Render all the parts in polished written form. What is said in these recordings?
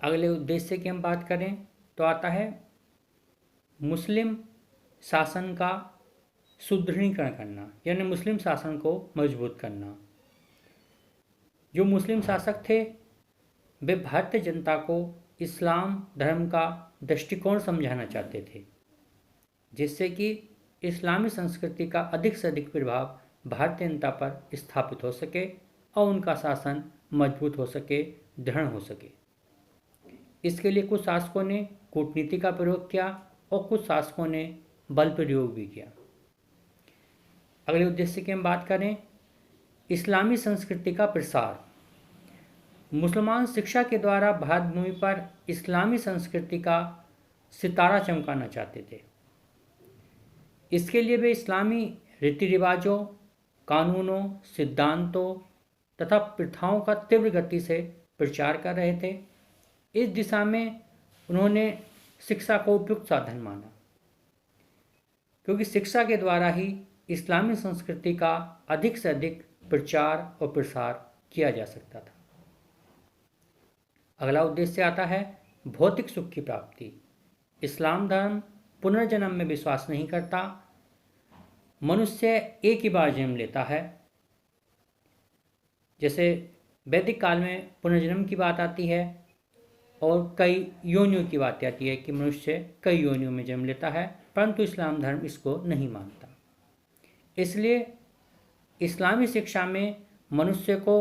अगले उद्देश्य की हम बात करें तो आता है मुस्लिम शासन का सुदृढ़ीकरण करना, यानी मुस्लिम शासन को मजबूत करना। जो मुस्लिम शासक थे वे भारतीय जनता को इस्लाम धर्म का दृष्टिकोण समझाना चाहते थे, जिससे कि इस्लामी संस्कृति का अधिक से अधिक प्रभाव भारतीय जनता पर स्थापित हो सके और उनका शासन मजबूत हो सके, दृढ़ हो सके। इसके लिए कुछ शासकों ने कूटनीति का प्रयोग किया और कुछ शासकों ने बल प्रयोग भी किया। अगले उद्देश्य की हम बात करें, इस्लामी संस्कृति का प्रसार। मुसलमान शिक्षा के द्वारा भारत भूमि पर इस्लामी संस्कृति का सितारा चमकाना चाहते थे। इसके लिए वे इस्लामी रीति रिवाजों, कानूनों, सिद्धांतों तथा प्रथाओं का तीव्र गति से प्रचार कर रहे थे। इस दिशा में उन्होंने शिक्षा को उपयुक्त साधन माना, क्योंकि शिक्षा के द्वारा ही इस्लामी संस्कृति का अधिक से अधिक प्रचार और प्रसार किया जा सकता था। अगला उद्देश्य आता है भौतिक सुख की प्राप्ति। इस्लाम धर्म पुनर्जन्म में विश्वास नहीं करता। मनुष्य एक ही बार जन्म लेता है। जैसे वैदिक काल में पुनर्जन्म की बात आती है और कई योनियों की बात आती है कि मनुष्य कई योनियों में जन्म लेता है, परंतु इस्लाम धर्म इसको नहीं मानता। इसलिए इस्लामी शिक्षा में मनुष्य को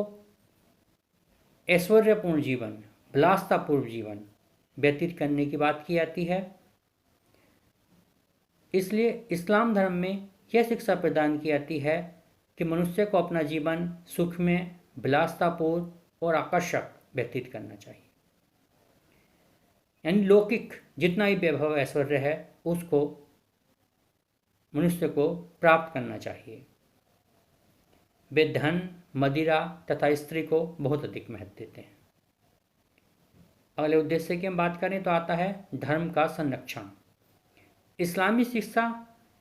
ऐश्वर्यपूर्ण जीवन, विलासतापूर्ण जीवन व्यतीत करने की बात की जाती है। इसलिए इस्लाम धर्म में यह शिक्षा प्रदान की जाती है कि मनुष्य को अपना जीवन सुख में, विलासतापूर्ण और आकर्षक व्यतीत करना चाहिए। यानी लौकिक जितना ही वैभव ऐश्वर्य है उसको मनुष्य को प्राप्त करना चाहिए। वे धन, मदिरा तथा स्त्री को बहुत अधिक महत्व देते हैं। अगले उद्देश्य की हम बात करें तो आता है धर्म का संरक्षण। इस्लामी शिक्षा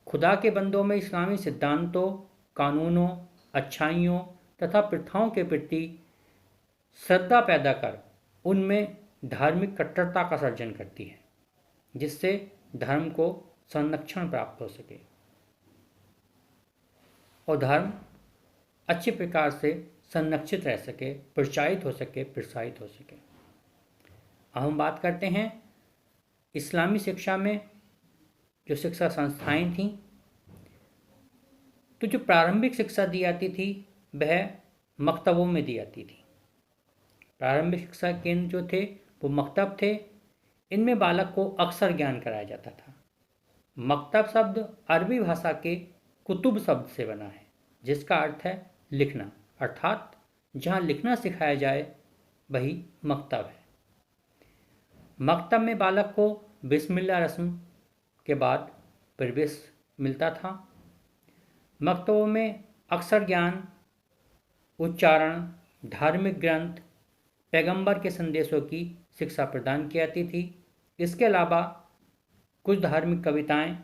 खुदा के बंदों में इस्लामी सिद्धांतों, कानूनों, अच्छाइयों तथा प्रथाओं के प्रति श्रद्धा पैदा कर उनमें धार्मिक कट्टरता का सर्जन करती है, जिससे धर्म को संरक्षण प्राप्त हो सके और धर्म अच्छे प्रकार से संरक्षित रह सके, प्रचारित हो सके, प्रसारित हो सके। अब हम बात करते हैं इस्लामी शिक्षा में जो शिक्षा संस्थाएं थीं। तो जो प्रारंभिक शिक्षा दी जाती थी वह मकतबों में दी जाती थी। प्रारंभिक शिक्षा केंद्र जो थे वो मकतब थे। इनमें बालक को अक्षर ज्ञान कराया जाता था। मकतब शब्द अरबी भाषा के कुतुब शब्द से बना है, जिसका अर्थ है लिखना, अर्थात जहाँ लिखना सिखाया जाए वही मकतब है। मकतब में बालक को बिस्मिल्लाह रस्म के बाद प्रवेश मिलता था। मकतबों में अक्षर ज्ञान, उच्चारण, धार्मिक ग्रंथ, पैगंबर के संदेशों की शिक्षा प्रदान की जाती थी। इसके अलावा कुछ धार्मिक कविताएं,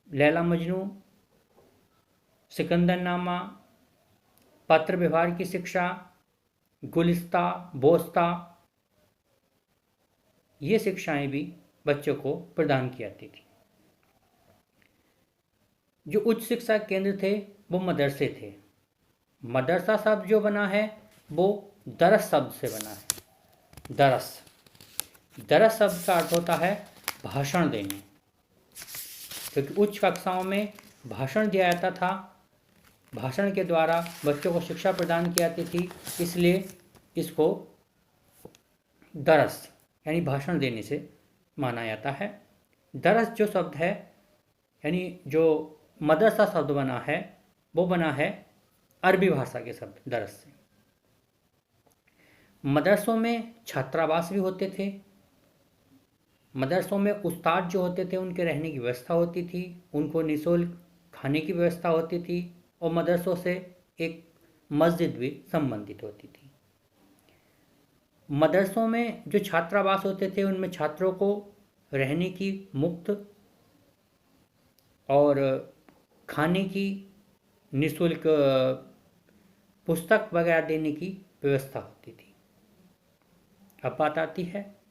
लैला मजनू, सिकंदरनामा, पत्र व्यवहार की शिक्षा, गुलिस्ता, बोस्ता, ये शिक्षाएं भी बच्चों को प्रदान की जाती थी। जो उच्च शिक्षा केंद्र थे वो मदरसे थे। मदरसा शब्द जो बना है वो दरस शब्द से बना है। दरस शब्द का अर्थ होता है भाषण देने, क्योंकि उच्च कक्षाओं में भाषण दिया जाता था। भाषण के द्वारा बच्चों को शिक्षा प्रदान की जाती थी, इसलिए इसको दरस यानी भाषण देने से माना जाता है। दरस जो शब्द है यानी जो मदरसा शब्द बना है वो बना है अरबी भाषा के शब्द दरस से। मदरसों में छात्रावास भी होते थे। मदरसों में उस्ताद जो होते थे उनके रहने की व्यवस्था होती थी, उनको निःशुल्क खाने की व्यवस्था होती थी और मदरसों से एक मस्जिद भी संबंधित होती थी। मदरसों में जो छात्रावास होते थे उनमें छात्रों को रहने की मुफ्त और खाने की निःशुल्क पुस्तक वगैरह देने की व्यवस्था होती थी। अब बात आती है